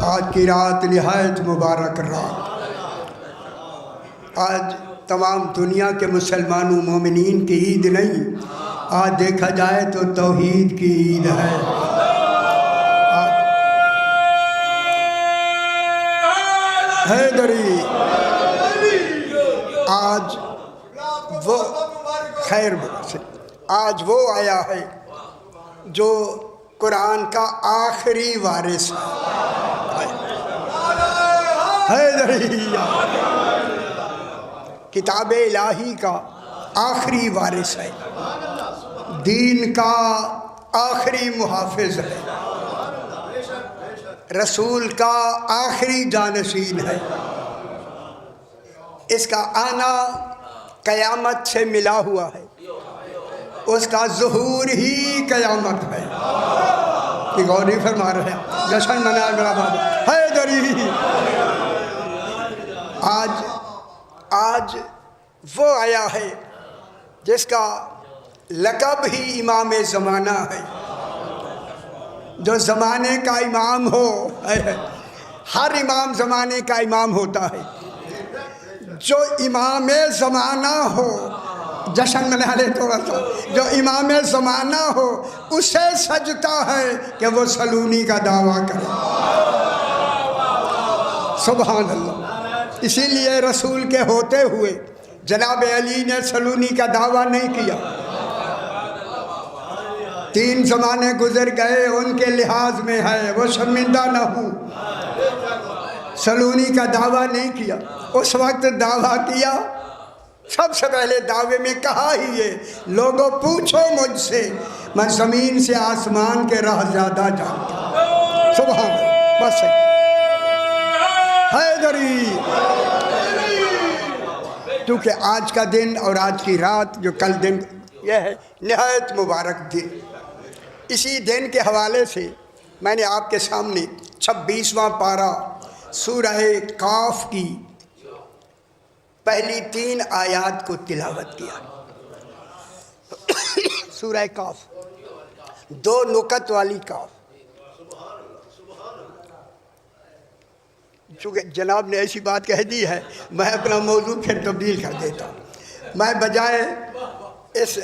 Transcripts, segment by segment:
آج کی رات نہایت مبارک رات. آج تمام دنیا کے مسلمانوں مومنین کی عید نہیں، آج دیکھا جائے تو توحید کی عید ہے. حیدری آج وہ خیر سے آج وہ آیا ہے جو قرآن کا آخری وارث ہے. حیدری کتاب الہی کا آخری وارث ہے، دین کا آخری محافظ ہے، رسول کا آخری جانشین ہے. اس کا آنا قیامت سے ملا ہوا ہے، اس کا ظہور ہی قیامت ہے. کہ غوری فرما رہے ہیں جشن منائے میرا بابا حیدری. آج وہ آیا ہے جس کا لقب ہی امام زمانہ ہے. جو زمانے کا امام ہو، ہر امام زمانے کا امام ہوتا ہے. جو امام زمانہ ہو، جشن منا لے تھوڑا سا، جو امام زمانہ ہو اسے سجتا ہے کہ وہ سلونی کا دعویٰ کرے. سبحان اللہ. اسی لیے رسول کے ہوتے ہوئے جناب علی نے سلونی کا دعویٰ نہیں کیا. 3 زمانے گزر گئے، ان کے لحاظ میں ہے وہ شرمندہ نہ ہوں. سلونی کا دعویٰ نہیں کیا. اس وقت دعویٰ کیا، سب سے پہلے دعوے میں کہا ہی یہ، لوگوں پوچھو مجھ سے، میں زمین سے آسمان کے راہ زیادہ جانتا ہوں. سبحان اللہ. بس ہے حیدری. کیونکہ آج کا دن اور آج کی رات جو کل دن، یہ ہے نہایت مبارک دن. اسی دن کے حوالے سے میں نے آپ کے سامنے 26واں پارہ سورہ کاف کی پہلی 3 آیات کو تلاوت کیا. سورہ کاف، 2 نکت والی کاف. چونکہ جناب نے ایسی بات کہہ دی ہے، میں اپنا موضوع پھر تبدیل کر دیتا ہوں. میں بجائے اس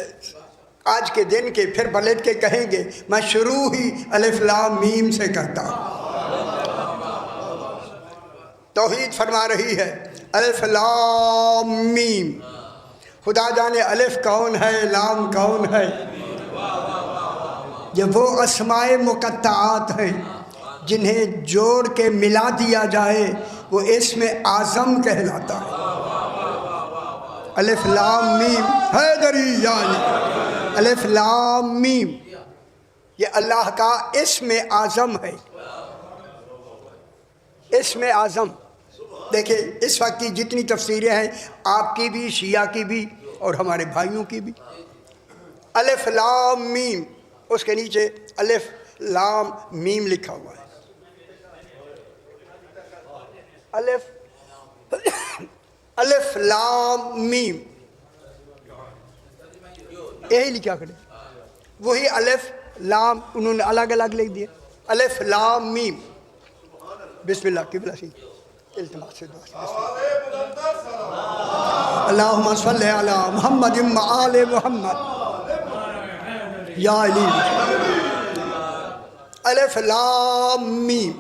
آج کے دن کے پھر پلٹ کے کہیں گے، میں شروع ہی الف لام میم سے کرتا ہوں. توحید فرما رہی ہے الف لام میم. خدا جانے الف کون ہے، لام کون ہے. یہ وہ اسماء مقطعات ہیں جنہیں جوڑ کے ملا دیا جائے وہ اسم اعظم کہلاتا ہے. الف لام میم حیدری یعنی الف لام میم، یہ اللہ کا اسم اعظم ہے. اسم اعظم دیکھیں، اس وقت کی جتنی تفسیریں ہیں، آپ کی بھی، شیعہ کی بھی اور ہمارے بھائیوں کی بھی، الف لام میم، اس کے نیچے الف لام میم لکھا ہوا ہے. الف لام میم یہی لکھا کرے، وہی الف لام انہوں نے الگ الگ لکھ دیے. الف لام میم. بسم اللہ قبلہ سی التماس سے دعا. اللہم صلی علی محمد و آل محمد یا علی. الف لام میم،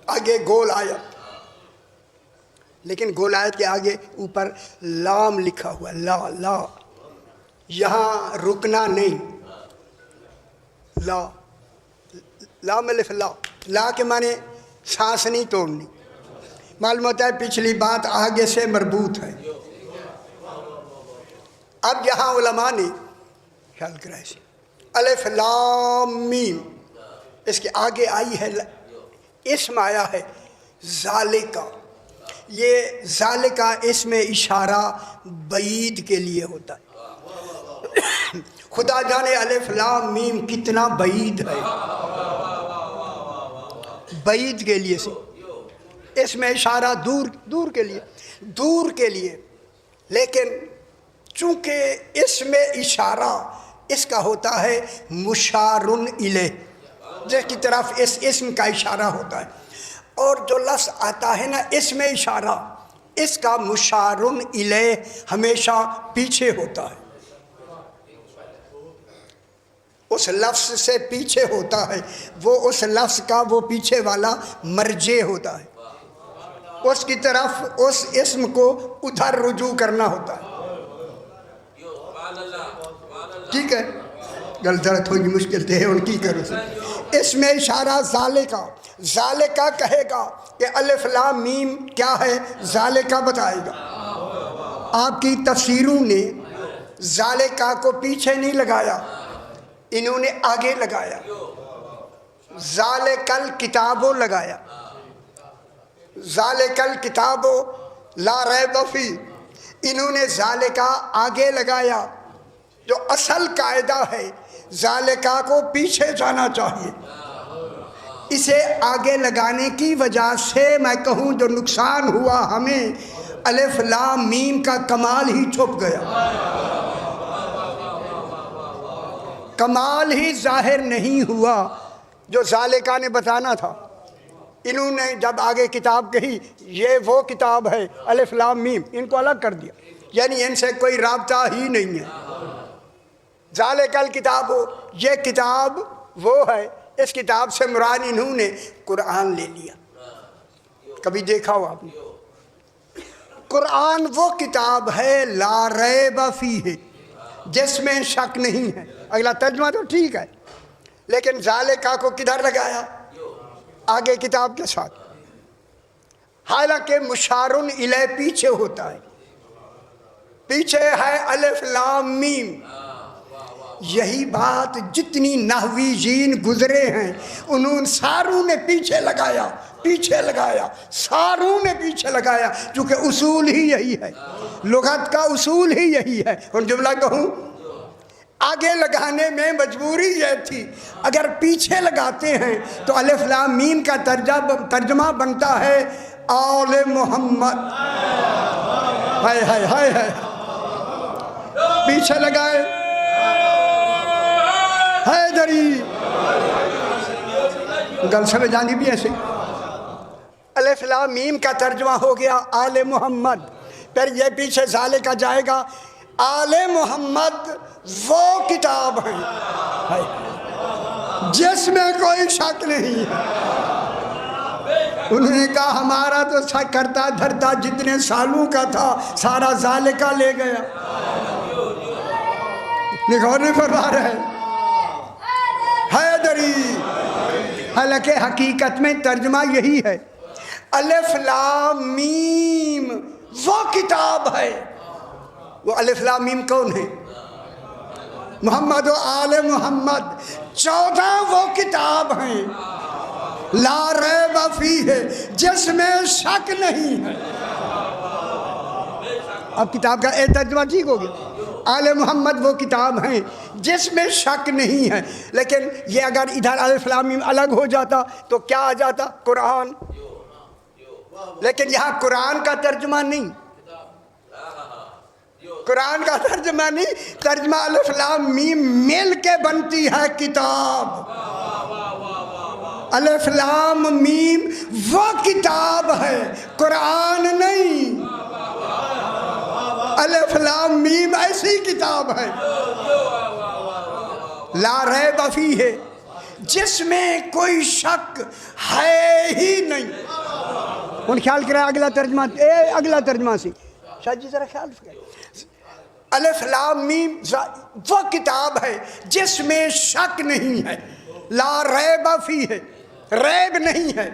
آگے گول آیت، لیکن گول آیت کے آگے اوپر لام لکھا ہوا، لا لا، یہاں رکنا نہیں. لا لام الف لا، لا کے معنی سانس نہیں توڑنی. معلوم ہوتا ہے پچھلی بات آگے سے مربوط ہے. اب یہاں علماء نے خیال کرا سے الف لام میم، اس کے آگے آئی ہے اسم آیا ہے ذالکہ. یہ ذالکہ اسم اشارہ بعید کے لیے ہوتا ہے. خدا جانے الف لام میم کتنا بعید ہے. بعید کے لیے سے اسم اشارہ دور دور کے لیے، دور کے لیے. لیکن چونکہ اسم اشارہ اس کا ہوتا ہے مشار الیہ، جس کی طرف اس اسم کا اشارہ ہوتا ہے. اور جو لفظ آتا ہے نا اس میں اشارہ، اس کا مشارن الیہ ہمیشہ پیچھے ہوتا ہے، اس لفظ سے پیچھے ہوتا ہے، وہ اس لفظ کا وہ پیچھے والا مرجع ہوتا ہے، اس کی طرف اس اسم کو ادھر رجوع کرنا ہوتا ہے۔ ٹھیک ہے، غلطہ تھوڑی مشکل تھے ان کی کرو سے اس میں اشارہ ذالکہ، ذالکہ کہے گا کہ الف لام میم کیا ہے، ذالکہ بتائے گا۔ آپ کی تفسیروں نے ذالکہ کو پیچھے نہیں لگایا، انہوں نے آگے لگایا، ذالک الکتاب لگایا، ذالک الکتاب لا ریب فیہ، انہوں نے ذالکہ آگے لگایا۔ جو اصل قاعدہ ہے ذالکہ کو پیچھے جانا چاہیے، اسے آگے لگانے کی وجہ سے میں کہوں جو نقصان ہوا ہمیں، الف لام میم کا کمال ہی چھپ گیا، کمال ہی ظاہر نہیں ہوا جو ذالکہ نے بتانا تھا۔ انہوں نے جب آگے کتاب کہی یہ وہ کتاب ہے الف لام میم، ان کو الگ کر دیا، یعنی ان سے کوئی رابطہ ہی نہیں ہے۔ ذالک الکتاب، یہ کتاب وہ ہے، اس کتاب سے مراد انہوں نے قرآن لے لیا۔ کبھی دیکھا ہو آپ نے؟ قرآن وہ کتاب ہے لا ریب فیہ، جس میں شک نہیں ہے۔ اگلا ترجمہ تو ٹھیک ہے، لیکن ذالکہ کو کدھر لگایا؟ آگے کتاب کے ساتھ، حالانکہ مشارن الیہ پیچھے ہوتا ہے، پیچھے ہے الف لام میم۔ یہی بات جتنی نحویین گزرے ہیں انہوں ساروں نے پیچھے لگایا، پیچھے لگایا، ساروں نے پیچھے لگایا، کیونکہ اصول ہی یہی ہے، لغت کا اصول ہی یہی ہے۔ اور جملہ کہوں آگے لگانے میں مجبوری یہ تھی، اگر پیچھے لگاتے ہیں تو الف لام میم کا ترجمہ بنتا ہے آل محمد، ہائے ہائے ہائے ہائے، پیچھے لگائے حیدری، گل سمجھ آنی بھی ایسے، الف لام میم کا ترجمہ ہو گیا آل محمد، پھر یہ پیچھے ذالکہ جائے گا آل محمد وہ کتاب ہے جس میں کوئی شک نہیں ہے۔ انہوں نے کہا ہمارا تو شک کرتا دھرتا جتنے سالوں کا تھا سارا ذالکہ لے گیا، غور نہیں فرما رہے حیدری، حالانکہ حقیقت میں ترجمہ یہی ہے، الف لام میم وہ کتاب ہے۔ وہ الف لام میم کون ہے؟ محمد و آل محمد، 14 وہ کتاب ہیں لا ریب فیہ، جس میں شک نہیں ہے۔ اب کتاب کا ایک ترجمہ ٹھیک ہو گیا، آل محمد وہ کتاب ہیں جس میں شک نہیں ہے۔ لیکن یہ اگر ادھر الف لام میم الگ ہو جاتا تو کیا آ جاتا؟ قرآن، لیکن یہاں قرآن کا ترجمہ نہیں، قرآن کا ترجمہ نہیں، ترجمہ الف لام میم مل کے بنتی ہے کتاب۔ الف لام میم وہ کتاب ہے، قرآن نہیں، الف لام میم ایسی کتاب ہے لا ریب فیہ، جس میں کوئی شک ہے ہی نہیں۔ ان خیال کریں اگلا ترجمہ، اگلا ترجمہ سی شاید جی ذرا خیال کریں، الف لام میم وہ کتاب ہے جس میں شک نہیں ہے، لا ریب فیہ، ریب نہیں ہے،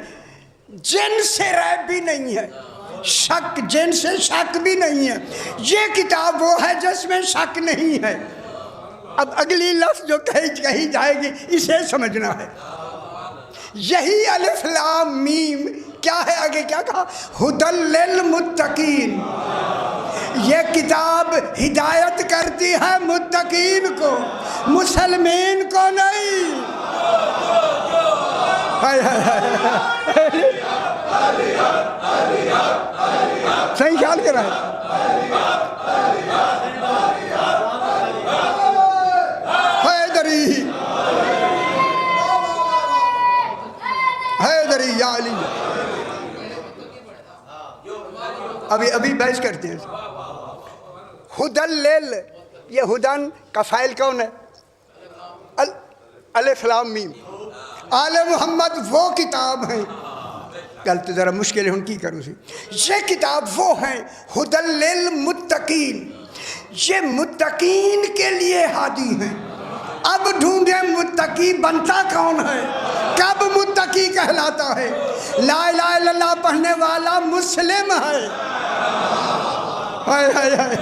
جن سے ریب بھی نہیں ہے، شک جن سے شک بھی نہیں ہے، یہ کتاب وہ ہے جس میں شک نہیں ہے۔ اب اگلی لفظ جو کہی جائے گی اسے سمجھنا ہے، یہی الف لام میم کیا ہے؟ آگے کیا کہا؟ ھدی للمتقین، یہ کتاب ہدایت کرتی ہے متقین کو، مسلمین کو نہیں۔ صحیح خیال کر رہا ہے۔ حیدری یا علی، ابھی بحث کرتے ہیں. ہدل لیل، یہ ہدن کا فاعل کون ہے؟ الف لام میم. آل محمد وہ کتاب ہیں، کل تو ذرا مشکل ہے ان کی کروں سی. یہ کتاب وہ ہیں ہدل للمتقین، یہ متقین کے لیے ہادی ہیں. اب ڈھونڈے متقی بنتا کون ہے، کب متقی کہلاتا ہے؟ لا الہ الا اللہ پڑھنے والا مسلم ہے. ہائے ہائے ہائے.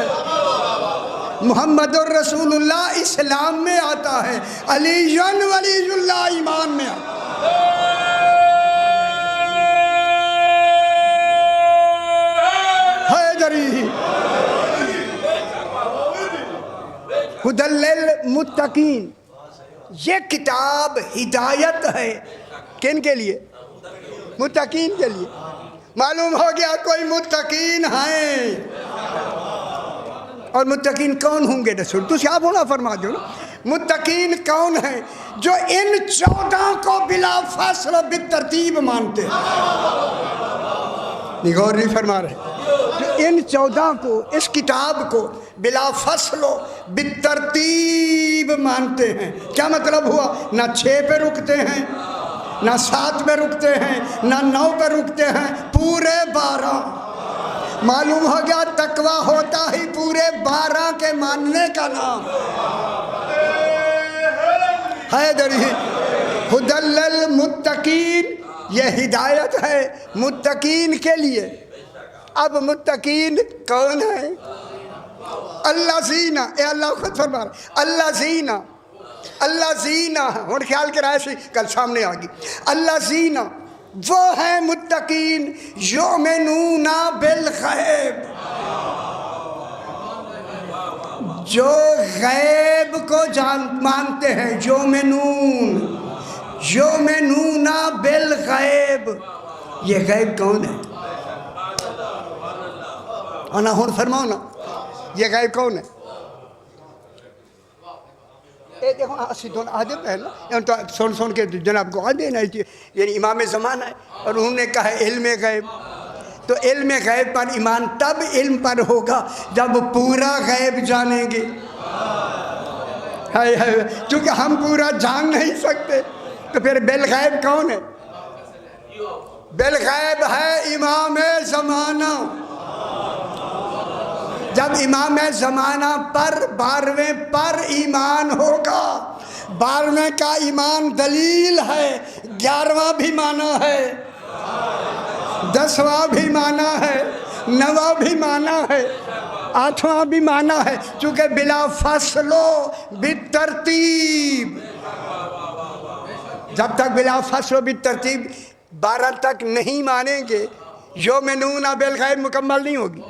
محمد الرسول اللہ اسلام میں آتا ہے، علی ولی اللہ ایمان میں آتا ہے. دری ہدی للمتقین، یہ کتاب ہدایت ہے کن کے لیے؟ متقین کے لیے. معلوم ہو گیا کوئی متقین ہیں. اور متقین کون ہوں گے رسول تو آپ ہونا فرما دو نا. متقین کون ہیں؟ جو ان 14 کو بلا فاصلہ بالترتیب مانتے ہیں. غور نہیں فرما رہے. جو ان 14 کو، اس کتاب کو بلا فصل و بالترتیب مانتے ہیں. کیا مطلب ہوا؟ نہ 6 پہ رکتے ہیں، نہ 7 پہ رکتے ہیں، نہ 9 پہ رکتے ہیں، پورے 12. معلوم ہو گیا تقویٰ ہوتا ہی پورے 12 کے ماننے کا نام. حیدری ہدی للمتقین، یہ ہدایت ہے متقین کے لیے. اب متقین کون ہیں؟ الذین، اے اللہ خود فرما رہا الذین، الذین ہوں خیال کرائے سی کل سامنے آگی. الذین وہ ہیں متقین یؤمنون بالغیب، جو غیب کو مانتے ہیں. یؤمنون بالغیب، یہ غیب کون ہے؟ انا ہون فرماؤ نا، یہ غیب کون ہے؟ اے دیکھو اسی دون عادت ہے نا، سن کے جناب کو عادت دینا چاہیے. یعنی امام زمانہ ہے اور انہوں نے کہا علم غیب. تو علم غیب پر ایمان تب علم پر ہوگا جب پورا غیب جانیں گے. چونکہ ہم پورا جان نہیں سکتے تو پھر بالغیب کون ہے؟ بالغیب ہے امام زمانہ. جب امام زمانہ پر 12ویں پر ایمان ہوگا، 12ویں کا ایمان دلیل ہے، 11واں بھی مانا ہے، 10واں بھی مانا ہے، 9واں بھی مانا ہے، 8واں بھی مانا ہے. چونکہ بلا فصل و بالترتیب، جب تک بلا فصل و بالترتیب 12 تک نہیں مانیں گے یؤمنون بالغیب مکمل نہیں ہوگی.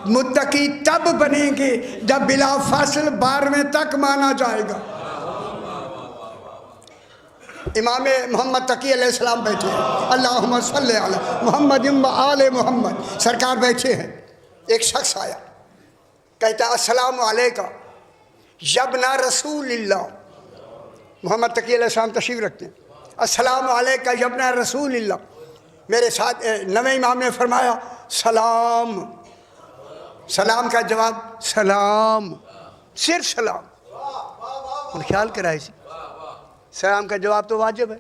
متقی تب بنیں گے جب بلا فاصل 12ویں تک مانا جائے گا. امام محمد تقی علیہ السلام بیٹھے ہیں، اللہم صلی علی محمد و آل محمد، سرکار بیٹھے ہیں. ایک شخص آیا کہتا السلام علیکہ یبن رسول اللہ. محمد تقی علیہ السلام تشریف رکھتے ہیں. السلام علیکہ یبن رسول اللہ. میرے ساتھ نویں امام نے فرمایا سلام. سلام کا جواب سلام، صرف سلام. اور خیال کرائے سی سلام کا جواب تو واجب ہے.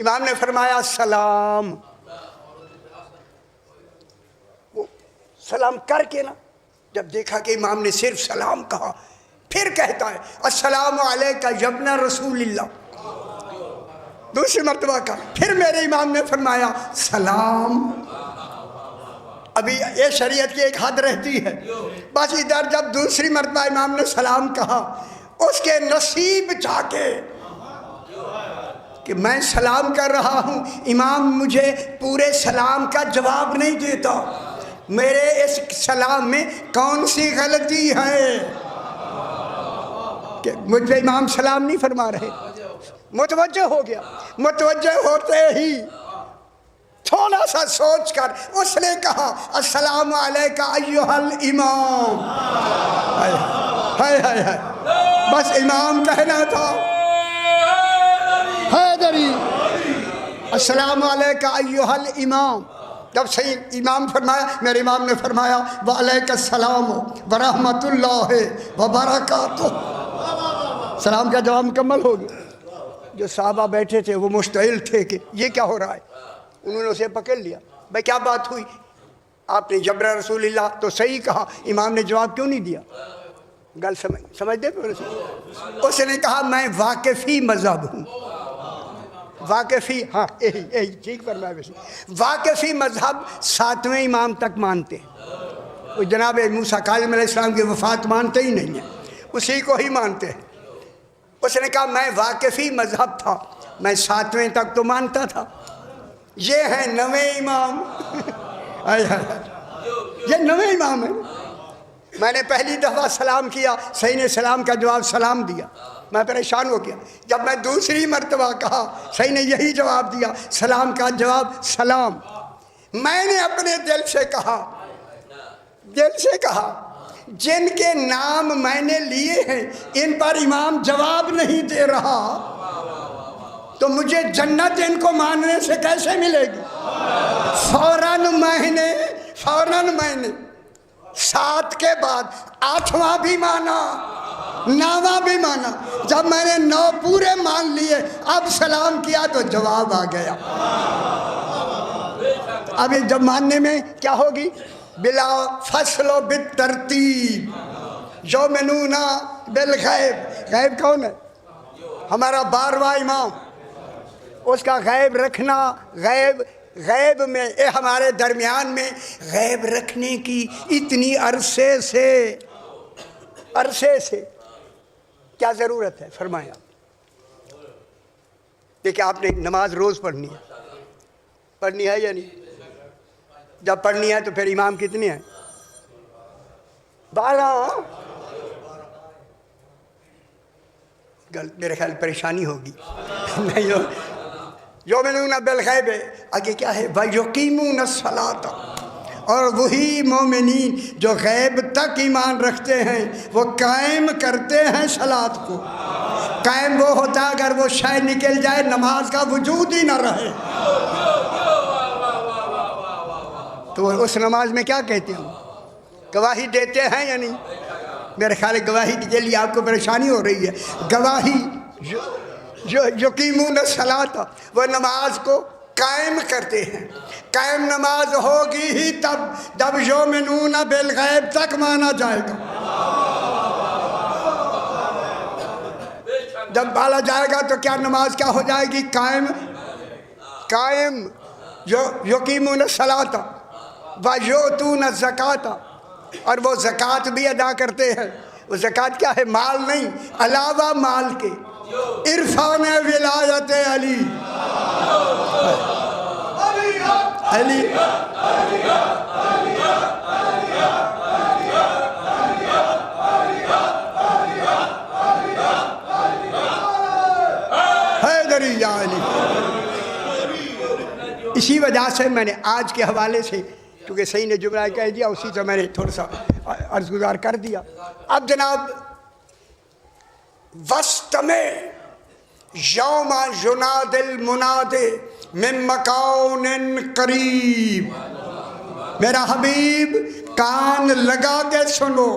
امام نے فرمایا سلام. وہ سلام کر کے نا جب دیکھا کہ امام نے صرف سلام کہا، پھر کہتا ہے السلام علیکہ یبن رسول اللہ. دوسری مرتبہ کا پھر میرے امام نے فرمایا سلام. ابھی یہ شریعت کی ایک حد رہتی ہے، بس ادھر جب دوسری مرتبہ امام نے سلام کہا، اس کے نصیب چاہ کے کہ میں سلام کر رہا ہوں، امام مجھے پورے سلام کا جواب نہیں دیتا. میرے اس سلام میں کون سی غلطی ہے کہ مجھ پہ امام سلام نہیں فرما رہے؟ متوجہ ہو گیا. متوجہ ہوتے ہی تھوڑا سا سوچ کر اس نے کہا السلام علیکہ ایہا الامام. ہائے ہائے ہائے، بس امام کہنا تھا. حیدری السلام علیکہ ایہا الامام. جب صحیح امام فرمایا، میرے امام نے فرمایا وعلیک السلام ورحمۃ اللہ وبرکاتہ، سلام کا جواب مکمل ہو گیا۔ جو صحابہ بیٹھے تھے وہ مشتعل تھے کہ یہ کیا ہو رہا ہے، انہوں نے اسے پکڑ لیا، بھائی کیا بات ہوئی؟ آپ نے جبر رسول اللہ تو صحیح کہا، امام نے جواب کیوں نہیں دیا؟ گل سمجھتے پھر اس نے کہا میں واقفی مذہب ہوں، واقفی، ہاں یہی ٹھیک فرمایا ویسے، واقفی مذہب 7ویں امام تک مانتے ہیں، وہ جناب موسیٰ کاظم علیہ السلام کی وفات مانتے ہی نہیں ہیں، اسی کو ہی مانتے ہیں۔ اس نے کہا میں واقفی مذہب تھا، میں 7ویں تک تو مانتا تھا، یہ ہیں 9ویں امام یہ 9ویں امام ہے۔ میں نے پہلی دفعہ سلام کیا، صحیح نے سلام کا جواب سلام دیا، میں پریشان ہو گیا۔ جب میں دوسری مرتبہ کہا، صحیح نے یہی جواب دیا، سلام کا جواب سلام۔ میں نے اپنے دل سے کہا جن کے نام میں نے لیے ہیں ان پر امام جواب نہیں دے رہا تو مجھے جنت ان کو ماننے سے کیسے ملے گی؟ فوراً میں نے 7 کے بعد 8واں بھی مانا، 9واں بھی مانا۔ جب میں نے 9 پورے مان لیے، اب سلام کیا تو جواب آ گیا۔ اب جب ماننے میں کیا ہوگی؟ بلا فصل و بالترتیب یؤمنون بالغیب۔ غیب کون ہے؟ ہمارا 12واں امام، اس کا غیب رکھنا، غیب میں ہمارے درمیان میں غیب رکھنے کی اتنی عرصے سے کیا ضرورت ہے؟ فرمایا دیکھیں آپ نے نماز روز پڑھنی ہے یا نہیں؟ جب پڑھنی ہے تو پھر امام کتنے ہیں؟ 12۔ میرے خیال پریشانی ہوگی نہیں ہو۔ یؤمنون بالغیب آگے کیا ہے؟ وَيُقِيمُونَ الصَّلَاةَ، اور وہی مومنین جو غیب تک ایمان رکھتے ہیں وہ قائم کرتے ہیں صلاۃ کو۔ قائم وہ ہوتا ہے اگر وہ شے نکل جائے نماز کا وجود ہی نہ رہے، تو اس نماز میں کیا کہتے ہیں؟ گواہی دیتے ہیں یا نہیں؟ میرے خیال گواہی کے لیے آپ کو پریشانی ہو رہی ہے۔ گواہی جو یقیمون الصلاۃ، وہ نماز کو قائم کرتے ہیں۔ قائم نماز ہوگی ہی تب جب یؤمنون بالغیب تک مانا جائے گا۔ جب بالا جائے گا تو کیا نماز کیا ہو جائے گی؟ قائم یقیمون الصلاۃ وَيُؤْتُونَ الزَّكَاةَ، اور وہ زکوٰۃ بھی ادا کرتے ہیں۔ وہ زکوٰۃ کیا ہے؟ مال نہیں، علاوہ مال کے۔ عرفان ولایت علی حیدری یا علی۔ اسی وجہ سے میں نے آج کے حوالے سے، کیونکہ صحیح نے جملہ کہہ دیا، اسی سے میں نے تھوڑا سا عرض گزار کر دیا۔ اب جناب وسط میں یوم یناد المناد من مکان قریب، میرا حبیب کان لگا کے سنو،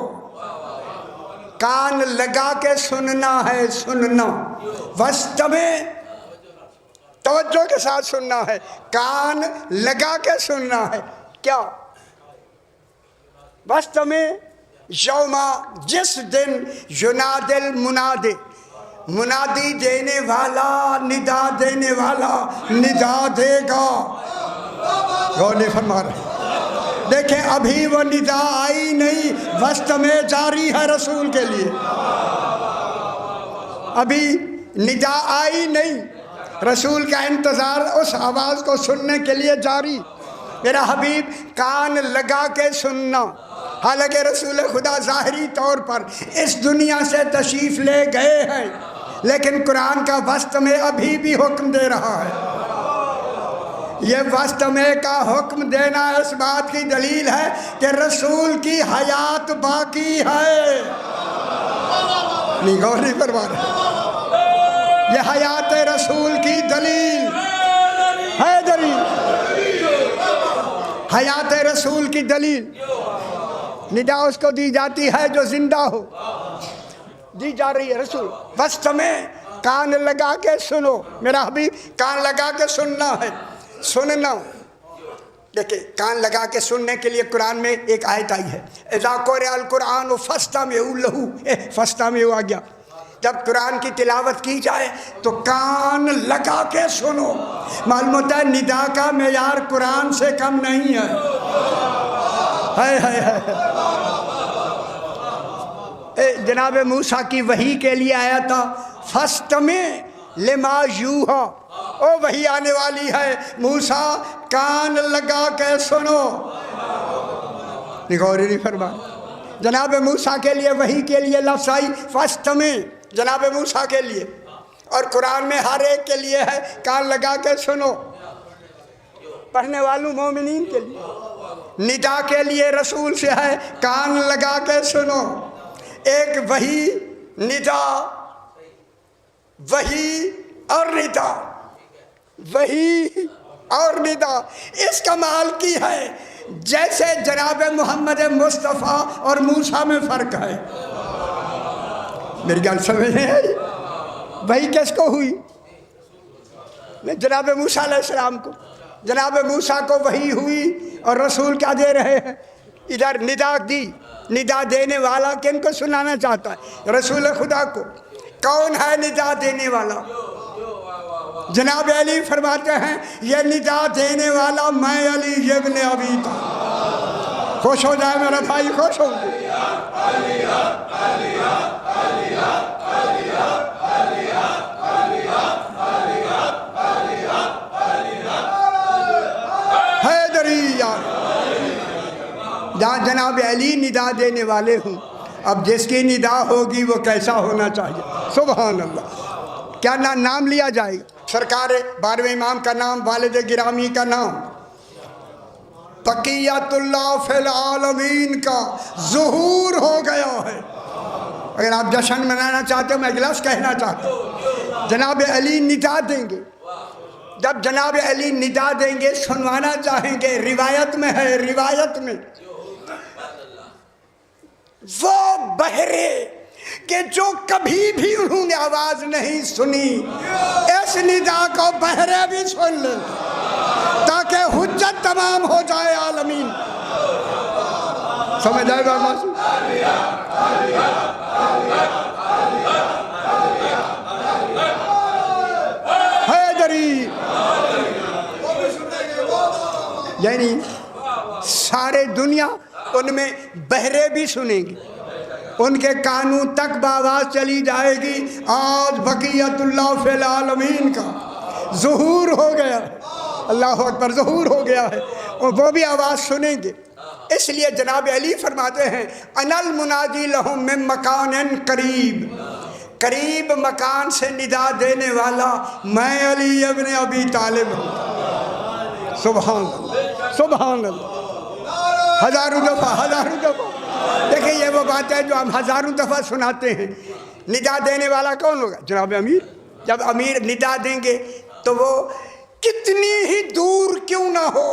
کان لگا کے سننا ہے، سننا وسط میں توجہ کے ساتھ سننا ہے، کان لگا کے سننا ہے۔ کیا وسط میں یوم، جس دن یناد المناد، منادی دینے والا، ندا دینے والا ندا دے گا۔ غور فرما رہے دیکھیں، ابھی وہ ندا آئی نہیں، وسط میں جاری ہے رسول کے لیے، ابھی ندا آئی نہیں، رسول کا انتظار اس آواز کو سننے کے لیے جاری۔ میرا حبیب کان لگا کے سننا، حالانکہ رسول خدا ظاہری طور پر اس دنیا سے تشریف لے گئے ہیں، لیکن قرآن کا وسط میں ابھی بھی حکم دے رہا ہے۔ یہ وسط میں کا حکم دینا اس بات کی دلیل ہے کہ رسول کی حیات باقی ہے۔ نہیں غور نہیں فرما رہے، یہ حیات رسول کی دلیل ہے، دلیل حیات رسول کی دلیل، ندا اس کو دی جاتی ہے جو زندہ ہو، دی جا رہی ہے رسول، بس تمہیں کان لگا کے سنو، میرا حبیب کان لگا کے سننا ہے، سننا۔ دیکھیں کان لگا کے سننے کے لیے قرآن میں ایک آیت آئی ہے، اذا قرئ القرآن فاستمعوا لہ، فاستمعوا آ گیا، جب قرآن کی تلاوت کی جائے تو کان لگا کے سنو۔ معلوم ہوتا ہے ندا کا معیار قرآن سے کم نہیں ہے۔ جناب موسیٰ کی وحی کے لیے آیا تھا فاستمع لما یوحی، او وحی آنے والی ہے موسیٰ کان لگا کے سنو۔ غور نہیں فرمایا، جناب موسیٰ کے لیے وحی کے لیے لفظ آئی فاستمع، جناب موسیٰ کے لیے، اور قرآن میں ہر ایک کے لیے ہے کان لگا کے سنو، پڑھنے والوں مومنین کے لیے، ندا کے لیے رسول سے ہے کان لگا کے سنو۔ ایک وحی، ندا، وحی اور ندا، وحی اور ندا، اس کمال کی ہے جیسے جناب محمد مصطفیٰ اور موسیٰ میں فرق ہے۔ میری گل سمجھ نہیں آئی؟ وحی کس کو ہوئی؟ جناب موسیٰ علیہ السلام کو، جناب موسیٰ کو وحی ہوئی اور رسول کیا دے رہے ہیں؟ ادھر ندا دی، ندا دینے والا کن کو سنانا چاہتا ہے؟ رسول خدا کو۔ کون ہے ندا دینے والا؟ جناب علی فرماتے ہیں یہ ندا دینے والا میں علی ابن ابی طالب۔ خوش ہو جائے میرا بھائی، خوش ہو۔ جہاں جناب علی ندا دینے والے ہوں، اب جس کی ندا ہوگی وہ کیسا ہونا چاہیے؟ سبحان اللہ۔ کیا نام لیا جائے گا؟ سرکار 12ویں امام کا نام، والد گرامی کا نام، بقیت اللہ فی العالمین کا ظہور ہو گیا ہے۔ اگر آپ جشن منانا چاہتے ہو، میں ایک لفظ کہنا چاہتا ہوں، جناب علی ندا دیں گے، جب جناب علی ندا دیں گے سنوانا چاہیں گے، روایت میں ہے، روایت میں وہ بہرے کہ جو کبھی بھی انہوں نے آواز نہیں سنی، اس ندا کو بہرے بھی سن لیں تاکہ حجت تمام ہو جائے عالمین۔ سمجھ آئے گا معصوم؟ حیدری، یعنی سارے دنیا ان میں بہرے بھی سنیں گی، ان کے کانوں تک بآواز چلی جائے گی، آج بقیت اللہ فی العالمین کا ظہور ہو گیا ہے، اللہ اکبر، ظہور ہو گیا ہے، اور وہ بھی آواز سنیں گے۔ اس لیے جناب علی فرماتے ہیں انا المنادی لہم من مکان قریب، قریب مکان سے ندا دینے والا میں علی ابن ابی طالب ہوں۔ سبحان اللہ، سبحان اللہ، ہزاروں دفعہ، ہزاروں دفعہ۔ دیکھیں یہ وہ بات ہے جو ہم ہزاروں دفعہ سناتے ہیں۔ ندا دینے والا کون ہوگا؟ جناب امیر۔ جب امیر ندا دیں گے تو وہ کتنی ہی دور کیوں نہ ہو،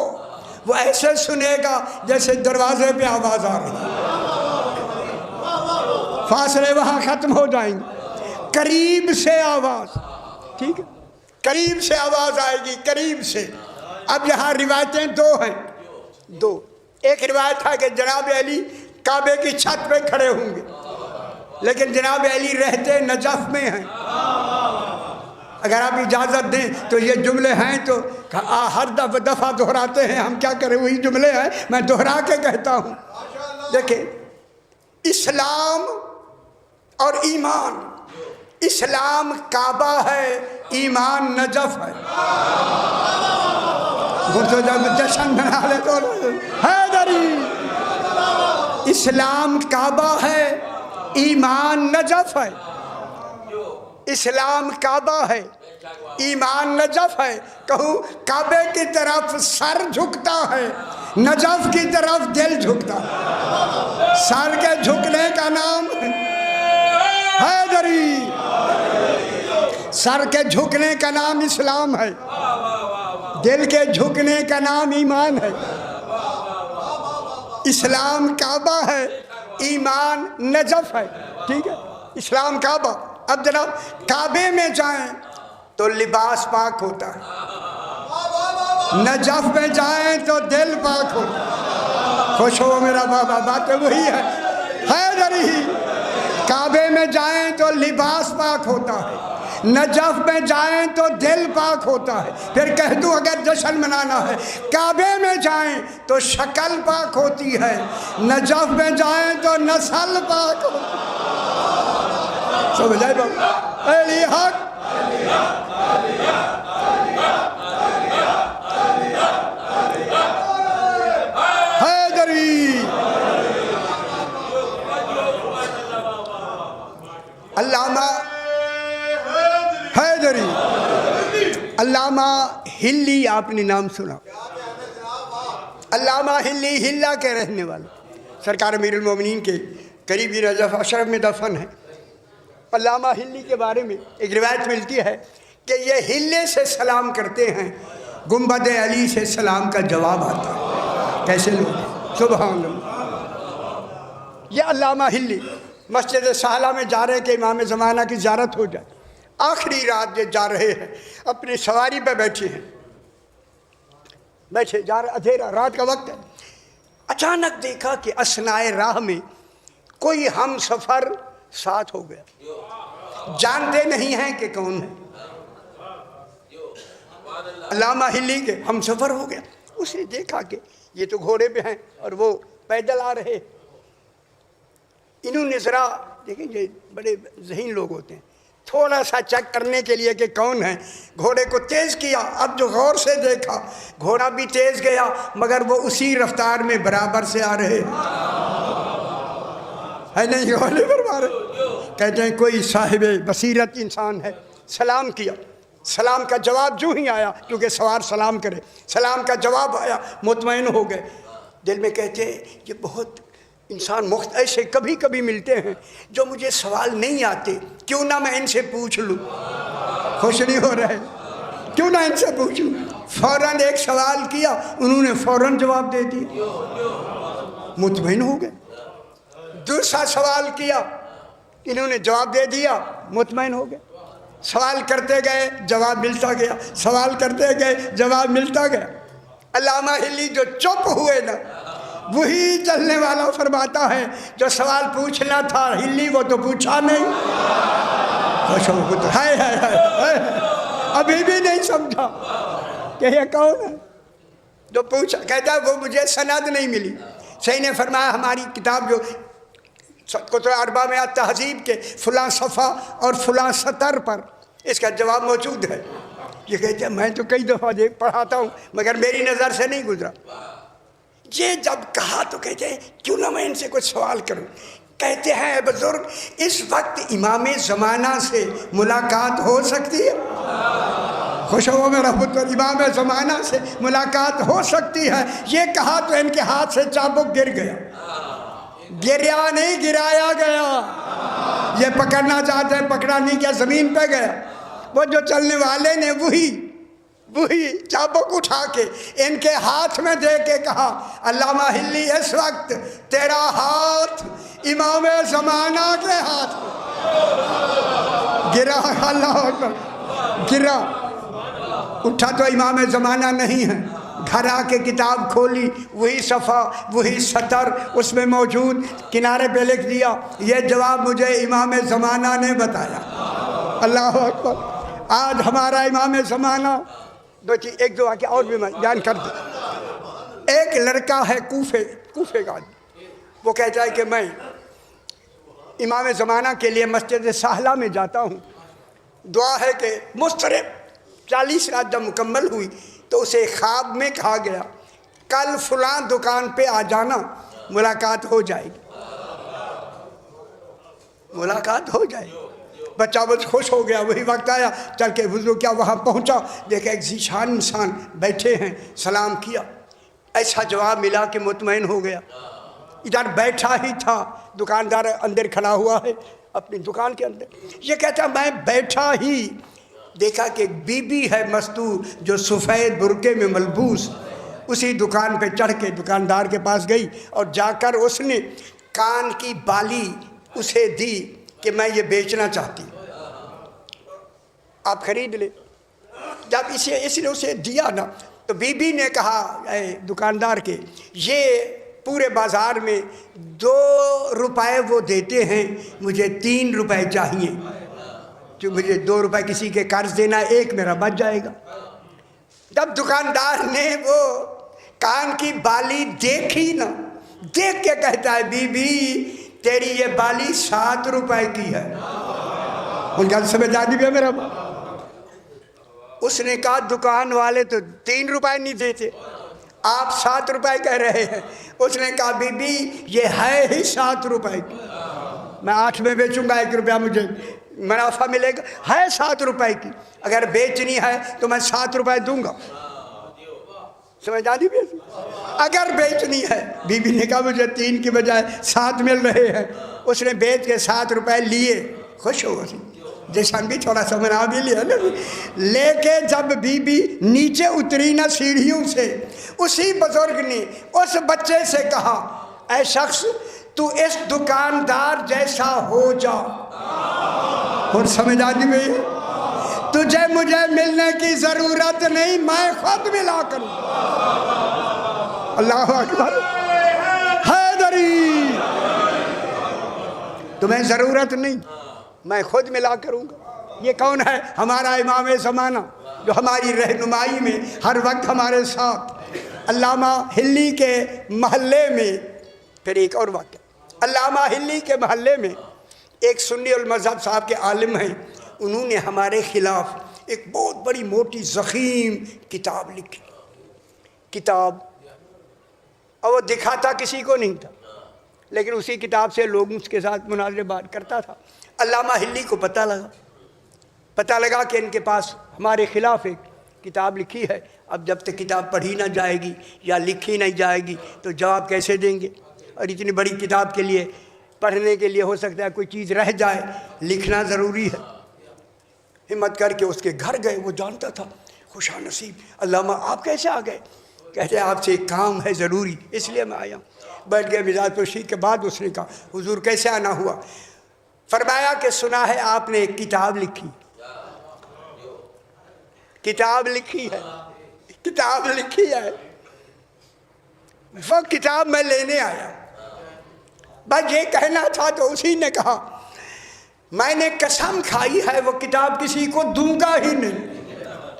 وہ ایسے سنے گا جیسے دروازے پہ آواز آ رہی ہے، فاصلے وہاں ختم ہو جائیں گے۔ قریب سے آواز، ٹھیک ہے، قریب سے آواز آئے گی، قریب سے۔ اب یہاں روایتیں دو ہیں، دو۔ ایک روایت ہے کہ جناب علی کعبے کی چھت پہ کھڑے ہوں گے، لیکن جناب علی رہتے نجف میں ہیں۔ اگر آپ اجازت دیں تو یہ جملے ہیں تو ہر دفعہ دہراتے ہیں، ہم کیا کریں، وہی جملے ہیں، میں دہرا کے کہتا ہوں۔ دیکھیں اسلام اور ایمان، اسلام کعبہ ہے، ایمان نجف ہے۔ جب جشن منا لے تو حیدری، اسلام کعبہ ہے، ایمان نجف ہے۔ اسلام کعبہ ہے، ایمان نجف ہے۔ کہوں کعبے کی طرف سر جھکتا ہے، نجف کی طرف دل جھکتا ہے۔ سر کے جھکنے کا نام حیدری، سر کے جھکنے کا نام اسلام ہے، دل کے جھکنے کا نام ایمان ہے۔ اسلام کعبہ ہے، ایمان نجف ہے، ٹھیک ہے، اسلام کعبہ۔ اب جناب کعبے میں جائیں تو لباس پاک ہوتا ہے، نجف میں جائیں تو دل پاک ہوتا ہے۔ خوش ہو میرا بابا، باتیں وہی ہے، حیدری۔ کعبے میں جائیں تو لباس پاک ہوتا ہے، نجف میں جائیں تو دل پاک ہوتا ہے۔ پھر کہہ دوں اگر جشن منانا ہے، کعبے میں جائیں تو شکل پاک ہوتی ہے، نجف میں جائیں تو نسل پاک ہوتی ہے۔ سمجھائے بابا، علی حق، حیدری۔ علامہ حیدری، علامہ ہلی، آپ نے نام سنا؟ علامہ ہلی ہلا کے رہنے والے، سرکار امیر المومنین کے قریبی نجف اشرف میں دفن ہے۔ علامہ ہلی کے بارے میں ایک روایت ملتی ہے کہ یہ ہلے سے سلام کرتے ہیں، گنبد علی سے سلام کا جواب آتا ہے۔ کیسے لوگ، سبحان اللہ۔ یہ علامہ ہلی مسجد سہلہ میں جا رہے کہ امام زمانہ کی زیارت ہو جائے، آخری رات یہ جا رہے ہیں، اپنی سواری پہ بیٹھے ہیں، بیٹھے جا رہے، اندھیرا رات کا وقت ہے۔ اچانک دیکھا کہ اثنائے راہ میں کوئی ہم سفر ساتھ ہو گیا، جانتے نہیں ہیں کہ کون ہے۔ علامہ ہلی کے ہم سفر ہو گیا، اس نے دیکھا کہ یہ تو گھوڑے پہ ہیں اور وہ پیدل آ رہے۔ انہوں نے ذرا، دیکھیں یہ بڑے ذہین لوگ ہوتے ہیں، تھوڑا سا چیک کرنے کے لیے کہ کون ہے، گھوڑے کو تیز کیا۔ اب جو غور سے دیکھا، گھوڑا بھی تیز گیا مگر وہ اسی رفتار میں برابر سے آ رہے ہے نہیں، گھوڑے پر مارے۔ کہتے ہیں کوئی صاحب بصیرت انسان ہے، سلام کیا، سلام کا جواب جو ہی آیا، کیونکہ سوار سلام کرے، سلام کا جواب آیا، مطمئن ہو گئے۔ دل میں کہتے ہیں یہ بہت انسان ایسے کبھی کبھی ملتے ہیں جو مجھے سوال نہیں آتے، کیوں نہ میں ان سے پوچھ لوں۔ خوش نہیں ہو رہے، کیوں نہ ان سے پوچھوں۔ فوراً ایک سوال کیا، انہوں نے فوراً جواب دے دیا، مطمئن ہو گئے۔ دوسرا سوال کیا، انہوں نے جواب دے دیا، مطمئن ہو گئے۔ سوال کرتے گئے، جواب ملتا گیا، سوال کرتے گئے، جواب ملتا گیا۔ علامہ ہلی جو چپ ہوئے نا، وہی چلنے والا فرماتا ہے جو سوال پوچھنا تھا ہلی وہ تو پوچھا نہیں۔ ہائے ہائے ہائے، ابھی بھی نہیں سمجھا کہ یہ کون ہے جو پوچھا۔ کہتا ہے وہ مجھے سند نہیں ملی۔ صحیح نے فرمایا ہماری کتاب جو کتب اربعہ میں تہذیب کے فلاں صفحہ اور فلاں سطر پر اس کا جواب موجود ہے۔ یہ کہتے ہیں میں تو کئی دفعہ پڑھاتا ہوں مگر میری نظر سے نہیں گزرا۔ یہ جب کہا تو کہتے ہیں کیوں نہ میں ان سے کچھ سوال کروں۔ کہتے ہیں بزرگ اس وقت امام زمانہ سے ملاقات ہو سکتی ہے؟ خوش ہو میرا پتر، امام زمانہ سے ملاقات ہو سکتی ہے؟ یہ کہا تو ان کے ہاتھ سے چابک گر گیا، گریا نہیں گرایا گیا۔ یہ پکڑنا چاہتے ہیں، پکڑا نہیں کیا، زمین پہ گیا۔ وہ جو چلنے والے نے وہی چابک اٹھا کے ان کے ہاتھ میں دے کے کہا علامہ ہلی اس وقت تیرا ہاتھ امام زمانہ کے ہاتھ گرا۔ اللہ اکبر، گرا، اٹھا تو امام زمانہ نہیں ہے۔ گھر آ کے کتاب کھولی، وہی صفحہ وہی سطر اس میں موجود، کنارے پہ لکھ دیا یہ جواب مجھے امام زمانہ نے بتایا۔ اللہ اکبر۔ آج ہمارا امام زمانہ ایک دو واقعہ اور بھی میں بیان کر دوں۔ ایک لڑکا ہے کوفے کا، وہ کہتا ہے کہ میں امام زمانہ کے لیے مسجد سہلہ میں جاتا ہوں، دعا ہے کہ مسترب 40 رات جب مکمل ہوئی تو اسے خواب میں کہا گیا کل فلاں دکان پہ آ جانا، ملاقات ہو جائے گی، ملاقات ہو جائے گی۔ بچہ بہت خوش ہو گیا، وہی وقت آیا، چل کے وضو کیا، وہاں پہنچا، دیکھا ایک ذیشان انسان بیٹھے ہیں، سلام کیا، ایسا جواب ملا کہ مطمئن ہو گیا۔ ادھر بیٹھا ہی تھا، دکاندار اندر کھڑا ہوا ہے اپنی دکان کے اندر، یہ کہتا میں بیٹھا ہی دیکھا کہ ایک بی بی ہے مستور جو سفید برقعے میں ملبوس، اسی دکان پہ چڑھ کے دکاندار کے پاس گئی اور جا کر اس نے کان کی بالی اسے دی کہ میں یہ بیچنا چاہتی ہوں، آپ خرید لیں۔ جب اس نے اسے دیا نا تو بی بی نے کہا اے دکاندار کے، یہ پورے بازار میں 2 روپے وہ دیتے ہیں، مجھے 3 روپے چاہیے، جو مجھے 2 روپے کسی کے قرض دینا ہے، 1 میرا بچ جائے گا۔ جب دکاندار نے وہ کان کی بالی دیکھی نا، دیکھ کے کہتا ہے بی بی تیری یہ بالی 7 روپے کی ہے۔ ان کا سمجھ آ گیا میرا باپ۔ اس نے کہا دکان والے تو 3 روپے نہیں دیتے، آپ 7 روپے کہہ رہے ہیں۔ اس نے کہا بی بی یہ ہے ہی 7 روپے کی، میں 8 میں بیچوں گا، 1 روپیہ مجھے منافع ملے گا، ہے 7 روپے کی، اگر بیچنی ہے تو میں 7 روپے دوں گا۔ سمجھ آ رہی ہے؟ اگر بیچنی ہے، بی بی نے کہا مجھے 3 کی بجائے 7 مل رہے ہیں۔ اس نے بیچ کے 7 روپے لیے، خوش ہو گئی، جیسا بھی تھوڑا سا منا بھی لیا نا۔ لے کے جب بی بی نیچے اتری نا سیڑھیوں سے، اسی بزرگ نے اس بچے سے کہا اے شخص تو اس دکاندار جیسا ہو جا۔ اور سمجھ آدمی میں تجھے مجھے ملنے کی ضرورت نہیں، میں خود ملا کروں۔ اللہ اکبر، حیدری تمہیں ضرورت نہیں، میں خود ملا کروں گا۔ یہ کون ہے؟ ہمارا امام زمانہ جو ہماری رہنمائی میں ہر وقت ہمارے ساتھ۔ علامہ ہلی کے محلے میں پھر ایک اور واقعہ، علامہ ہلی کے محلے میں ایک سنی المذہب صاحب کے عالم ہیں، انہوں نے ہمارے خلاف ایک بہت بڑی موٹی ضخیم کتاب لکھی، کتاب، اور وہ دکھاتا کسی کو نہیں تھا، لیکن اسی کتاب سے لوگ اس کے ساتھ مناظرے بات کرتا تھا۔ علامہ ہلی کو پتہ لگا کہ ان کے پاس ہمارے خلاف ایک کتاب لکھی ہے، اب جب تک کتاب پڑھی نہ جائے گی یا لکھی نہیں جائے گی تو جواب کیسے دیں گے؟ اور اتنی بڑی کتاب کے لیے پڑھنے کے لیے ہو سکتا ہے کوئی چیز رہ جائے، لکھنا ضروری ہے۔ ہمت کر کے اس کے گھر گئے، وہ جانتا تھا خوشا نصیب علامہ آپ کیسے آ گئے؟ کہتے ہیں آپ سے ایک کام ہے ضروری، اس لیے میں آیا ہوں۔ بیٹھ گئے، مزاج پرسی کے بعد اس نے کہا حضور کیسے آنا ہوا؟ فرمایا کہ سنا ہے آپ نے ایک کتاب لکھی، کتاب لکھی ہے، کتاب لکھی ہے، وہ کتاب میں لینے آیا، بس یہ کہنا تھا۔ تو اسی نے کہا میں نے قسم کھائی ہے وہ کتاب کسی کو دوں گا ہی نہیں۔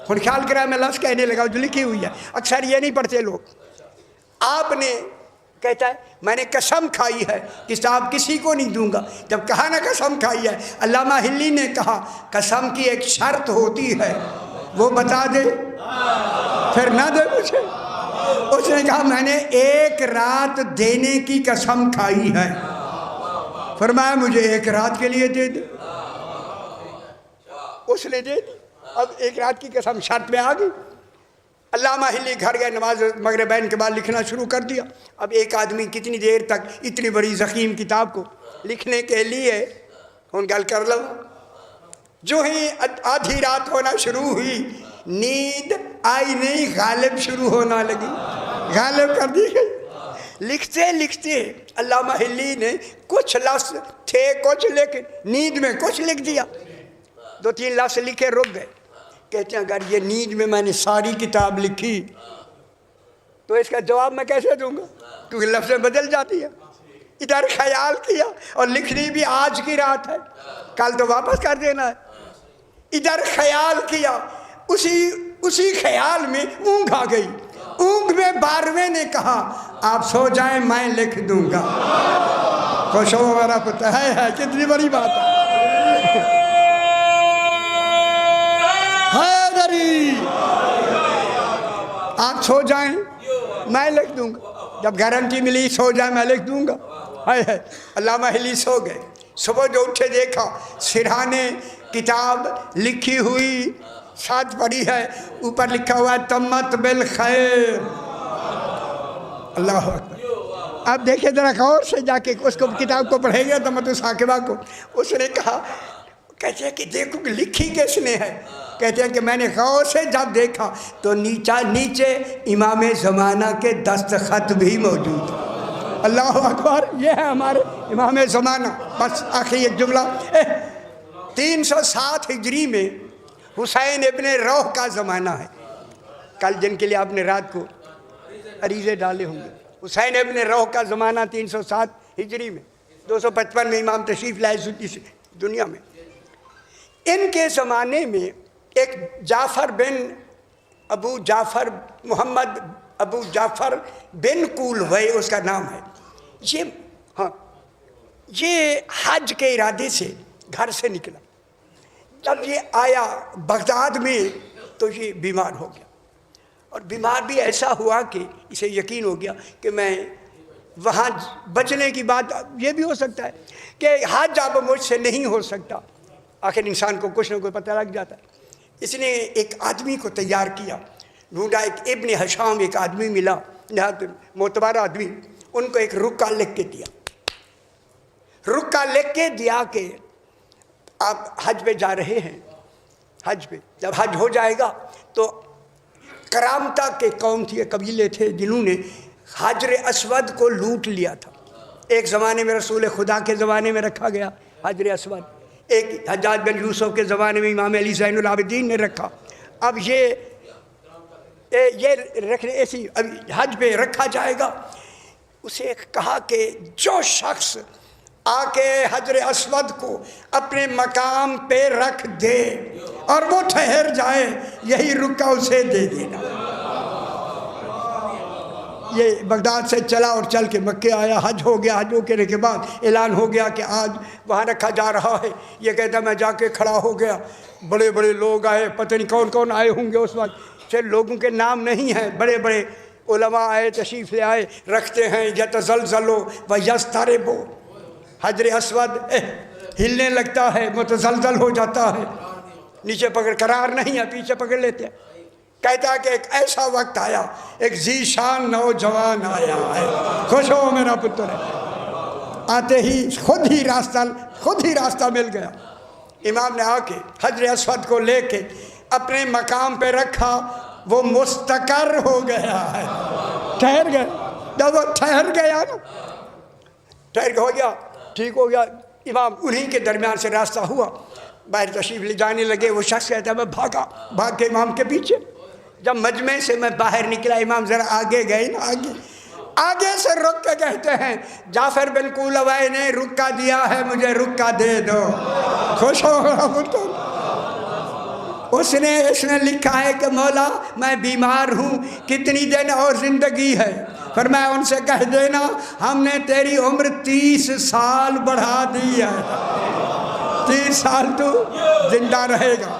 اور خیال کرا میں لفظ کہنے لگا جو لکھی ہوئی ہے، اکثر یہ نہیں پڑھتے لوگ۔ آپ نے کہتا ہے میں نے قسم کھائی ہے کتاب کسی کو نہیں دوں گا۔ جب کہا نا قسم کھائی ہے، علامہ ہلی نے کہا قسم کی ایک شرط ہوتی ہے، وہ بتا دے پھر نہ دے مجھے۔ اس نے کہا میں نے 1 رات دینے کی قسم کھائی ہے۔ فرمایا مجھے 1 رات کے لیے دے دے۔ اس نے دے دی۔ اب 1 رات کی قسم شرط میں آ گئی۔ علامہ ہلی گھر گئے، نماز مغربین کے بعد لکھنا شروع کر دیا۔ اب ایک آدمی کتنی دیر تک اتنی بڑی ضخیم کتاب کو لکھنے کے لیے ان گل کر لوں۔ جو ہی آدھی رات ہونا شروع ہوئی، نیند آئی نہیں، غالب شروع ہونا لگی، غالب کر دی گئی۔ لکھتے لکھتے علامہ ہلی نے کچھ لفظ تھے کچھ، لیکن نیند میں کچھ لکھ دیا، 2-3 لفظ لکھے رک گئے۔ کہتے ہیں اگر یہ نیند میں نے ساری کتاب لکھی تو اس کا جواب میں کیسے دوں گا، کیونکہ لفظیں بدل جاتی ہیں۔ ادھر خیال کیا، اور لکھنی بھی آج کی رات ہے، کل تو واپس کر دینا ہے۔ ادھر خیال کیا، اسی خیال میں اونگ آ گئی۔ اونگ میں 12ویں نے کہا آپ سو جائیں میں لکھ دوں گا۔ خوش ہو میرا پتہ ہے کتنی بڑی بات ہے۔ حیدری آپ سو جائیں میں لکھ دوں گا، جب گارنٹی ملی سو جائیں میں لکھ دوں گا۔ علامہ ہلی سو گئے۔ صبح جو اٹھے دیکھا سرہانے کتاب لکھی ہوئی، ساتھ پڑھی ہے، اوپر لکھا ہوا ہے تمت بالخیر۔ اللہ اکبر۔ اب دیکھیں ذرا غور سے جا کے اس کو کتاب کو پڑھیں گے تمت الثاقبہ کو۔ اس نے کہا کہتے ہیں کہ دیکھو کہ لکھی کس نے ہے؟ کہتے ہیں کہ میں نے غور سے جب دیکھا تو نیچے امام زمانہ کے دستخط بھی موجود ہیں۔ اللہ اکبر، یہ ہے ہمارے امام زمانہ۔ بس آخری ایک جملہ، 307 ہجری میں حسین ابن روح کا زمانہ ہے۔ کل جن کے لیے آپ نے رات کو عریضے ڈالے ہوں گے، حسین ابن روح کا زمانہ 307 ہجری میں، 255 میں امام تشریف لائے اس دنیا میں۔ ان کے زمانے میں ایک جعفر بن ابو جعفر، محمد ابو جعفر بن کولوے اس کا نام ہے۔ یہ حج کے ارادے سے گھر سے نکلا۔ جب یہ آیا بغداد میں تو یہ بیمار ہو گیا، اور بیمار بھی ایسا ہوا کہ اسے یقین ہو گیا کہ میں وہاں بچنے کی بات یہ بھی ہو سکتا ہے کہ حج اب مجھ سے نہیں ہو سکتا۔ آخر انسان کو کچھ نہ کوئی پتہ لگ جاتا ہے۔ اس نے ایک آدمی کو تیار کیا، ڈھونڈا، ایک ابن حشام ایک آدمی ملا، نہایت معتبر آدمی، ان کو ایک رکا لکھ کے دیا۔ رکا لکھ کے دیا کہ آپ حج پہ جا رہے ہیں، حج پہ جب حج ہو جائے گا تو کرامتا کے قوم تھی، قبیلے تھے جنہوں نے حجر اسود کو لوٹ لیا تھا۔ ایک زمانے میں رسول خدا کے زمانے میں رکھا گیا حجر اسود، ایک حجاج بن یوسف کے زمانے میں امام علی زین العابدین نے رکھا۔ اب یہ رکھنے ایسی اب حج پہ رکھا جائے گا۔ اسے کہا کہ جو شخص آ کے حجر اسود کو اپنے مقام پہ رکھ دے اور وہ ٹھہر جائے، یہی رکا اسے دے دینا۔ یہ بغداد سے چلا اور چل کے مکے آیا، حج ہو گیا۔ حج ہونے کے بعد اعلان ہو گیا کہ آج وہاں رکھا جا رہا ہے۔ یہ کہتا میں جا کے کھڑا ہو گیا، بڑے بڑے لوگ آئے، پتہ نہیں کون کون آئے ہوں گے اس وقت، پھر لوگوں کے نام نہیں ہیں، بڑے بڑے علماء آئے، تشریف لے آئے، رکھتے ہیں یتزلزل و یضطرب، حجر اسود ہلنے لگتا ہے، متزلزل ہو جاتا ہے، نیچے پکڑ قرار نہیں ہے، پیچھے پکڑ لیتے ہیں۔ کہتا ہے کہ ایک ایسا وقت آیا، ایک ذیشان نوجوان آیا ہے، خوش ہو میرا پتر ہے۔ آتے ہی خود ہی راستہ مل گیا۔ امام نے آ کے حجر اسود کو لے کے اپنے مقام پہ رکھا، وہ مستقر ہو گیا ہے، ٹھہر گیا۔ جب وہ ٹھہر گیا نا، ٹھہر ہو گیا، ٹھیک ہو گیا، امام انہی کے درمیان سے راستہ ہوا، باہر تشریف لے جانے لگے۔ وہ شخص کہتا ہے میں بھاگ کے امام کے پیچھے۔ جب مجمع سے میں باہر نکلا، امام ذرا آگے گئے نا، آگے سے رک کے کہتے ہیں جعفر بن کولوے نے رکا دیا ہے، مجھے رکا دے دو۔ خوش ہو رہا ہوں۔ اس نے لکھا ہے کہ مولا میں بیمار ہوں، کتنی دن اور زندگی ہے؟ فرمایا ان سے کہہ دینا ہم نے تیری عمر 30 سال بڑھا دی ہے، 30 سال تو زندہ رہے گا۔